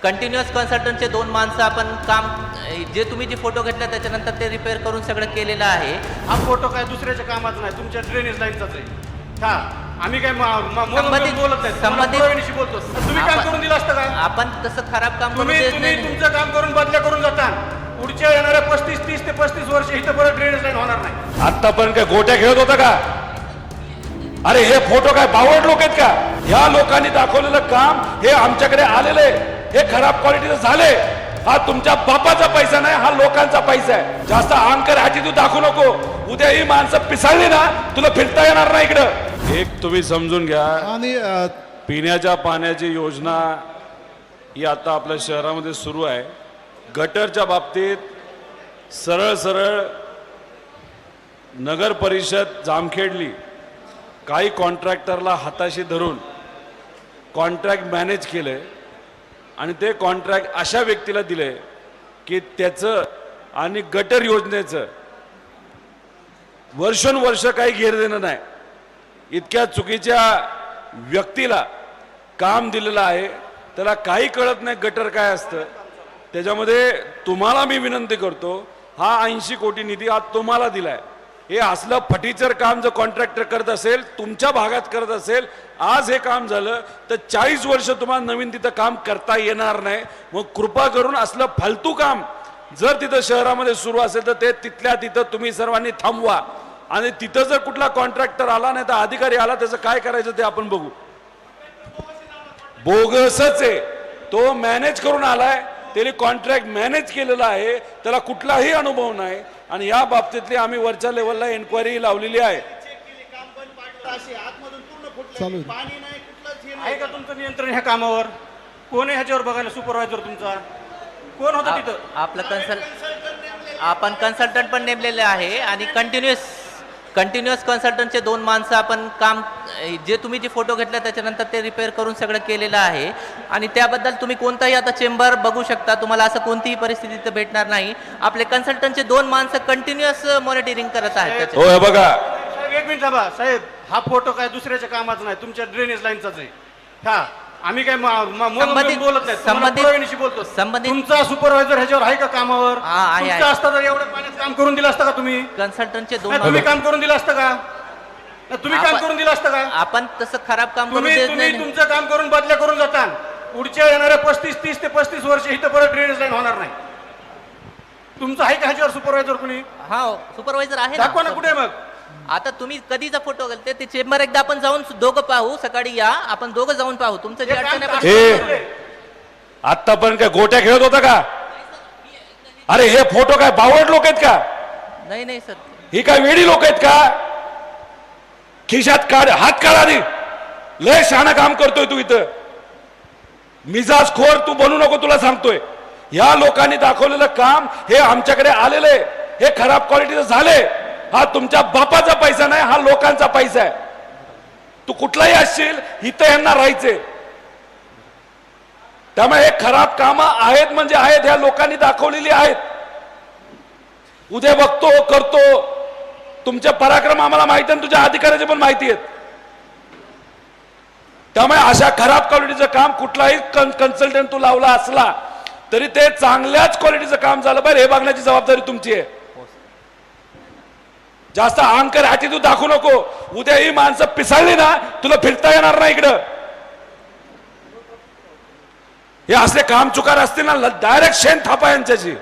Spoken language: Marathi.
कंटिन्युअस कन्सल्टंटचे 2 माणसं आपण काम जे तुम्ही जे फोटो घेतला त्याच्यानंतर ते रिपेअर करून सगळं केलेलं आहे. हा फोटो काय दुसऱ्याच्या कामाचा नाही, तुमच्या ड्रेनेज लाईनचाच आहे. हा आम्ही काय बोलत नाही, संबंधित बोलतो. तुम्ही काम करून दिलं असतं का? आपण तसं खराब काम करू तुम्ही देत तुम्ही नाही. तुमचं काम करून बदल्या करून जाता. पुढच्या येणाऱ्या 30 ते 35 वर्ष इथं परत ड्रेनेज लाईन होणार नाही. आतापर्यंत काय गोट्या खेळत होता का? अरे हे फोटो काय बावड लोक आहेत का? या लोकांनी दाखवलेलं काम हे आमच्याकडे आलेले हे खराब क्वालिटीचं झाले. हा तुमच्या बापाचा पैसा नाही, हा लोकांचा पैसा आहे. जास्त अहंकार ॲटिट्यूड दाखवू नको. उद्या ही माणसं पिसाळली ना, तुला फिरता येणार नाही इकडं. एक तुम्ही समजून घ्या, आणि पिण्याच्या पाण्याची योजना ही आता आपल्या शहरामध्ये सुरू आहे. गटरच्या बाबतीत सरळ सरळ नगर परिषद जामखेडली काही कॉन्ट्रॅक्टरला हाताशी धरून कॉन्ट्रॅक्ट मॅनेज केले आणि ते कॉन्ट्रॅक्ट अशा व्यक्तीला दिले की त्याचं आणि गटर योजनेचं वर्षोनवर्ष काही घेर देणं नाही. इतक्या चुकीच्या व्यक्तीला काम दिलेलं आहे, त्याला काही कळत नाही गटर काय असतं. त्याच्यामध्ये तुम्हाला मी विनंती करतो, हा 80 कोटी निधी आज तुम्हाला दिलाय. हे असलं फटीचर काम जर कॉन्ट्रॅक्टर करत असेल, तुमच्या भागात करत असेल, आज हे काम झालं तर 40 वर्ष तुम्हाला नवीन तिथं काम करता येणार नाही. मग कृपा करून असलं फालतू काम जर तिथं शहरामध्ये सुरू असेल तर ते तिथल्या तिथं तुम्ही सर्वांनी थांबवा. आणि तिथं जर कुठला कॉन्ट्रॅक्टर आला नाही तर अधिकारी आला, त्याचं काय करायचं ते आपण बघू. बोगसच आहे तो, मॅनेज करून आलाय, त्याने कॉन्ट्रॅक्ट मॅनेज केलेला आहे, त्याला कुठलाही अनुभव नाही. आणि या बाबतीतली आम्ही वरच्या लेवलला एन्क्वायरी लावलेली आहे. चालू आहे का तुमचं नियंत्रण ह्या कामावर? कोण आहे ह्याच्यावर बघायला? सुपरवायझर तुमचा कोण होता तिथं? आपलं आपण कन्सल्टंट पण नेमलेले आहे आणि कंटिन्युअस कन्सल्टंटचे 2 माणसं आपण काम जे तुम्ही जे फोटो घेतला त्याच्यानंतर ते रिपेअर करून सगळं केलेलं आहे. आणि त्याबद्दल तुम्ही कोणताही आता चेंबर बघू शकता, तुम्हाला असं कोणतीही परिस्थिती इथं भेटणार नाही. आपले कन्सल्टंटचे 2 माणसं कंटिन्युअस मॉनिटरिंग करत आहेत. हो बघा, एक मिनिट थांबा साहेब, हा फोटो काय दुसऱ्याच्या कामाचा नाही, तुमच्या ड्रेनेज लाईनचाच आहे. हा आम्ही काय बोलत नाही, बोलतो. तुमचा सुपरवायझर ह्याच्यावर आहे का कामावर? तुमचं असतं तर एवढं पाण्यात काम करून दिलं असतं का तुम्ही? कन्सल्टंटचे तुम्ही काम करून दिलं असतं का? तुम्ही काम करून दिलं असतं का? आपण तसं खराब काम करू तुम्ही देत तुम्ही नाही. तुमचं काम करून बदल्या करून जाता. पुढच्या येणाऱ्या 30 ते 35 वर्ष इथं परत ड्रेनेज लाईन होणार नाही. तुमचं आहे का ह्याच्यावर सुपरवायझर कुणी? हा सुपरवायझर आहे दाखवा ना, कुठे मग? आता तुम्ही कधीचा फोटो घालते ते चेंबर एकदा आपण जाऊन दोघं पाहू. सकाळी या, आपण दोघं जाऊन पाहू. तुमचं जे अडचण आहे हे आतापर्यंत काय गोट्या खेळत होता का? अरे हे फोटो काय बावड लोक आहेत का? नाही सर, ही काय वेडी लोक आहेत का? खिशात काढ, हात काढ आधी. लय शहाणा काम करतोय तू इथं. मिजाज खोर तू बनू नको, तुला सांगतोय. या लोकांनी दाखवलेलं काम हे आमच्याकडे आलेले हे खराब क्वालिटीचं झाले. हा तुमच्या बापाचा पैसा नाही, हा लोकांचा पैसा आहे. तू कुठलाही असशील, इथं यांना राहायचे. त्यामुळे हे खराब कामं आहेत म्हणजे आहेत, ह्या लोकांनी दाखवलेली आहेत. उद्या बघतो, करतो. तुमचे पराक्रम आम्हाला माहिती आहे, तुझ्या अधिकाऱ्याची पण माहिती आहेत. त्यामुळे अशा खराब क्वालिटीचं काम कुठलाही कन्सल्टंट तू लावला असला तरी ते चांगल्याच क्वालिटीचं काम झालं पाहिजे हे बघण्याची जबाबदारी तुमची आहे. जास्त अहंकार ॲटिट्यूड दाखवू नको. उद्या ही माणसं पिसाळली ना, तुला फिरता येणार नाही इकडं. हे असले काम चुकार असतील ना, डायरेक्ट शेण थापा यांच्याची.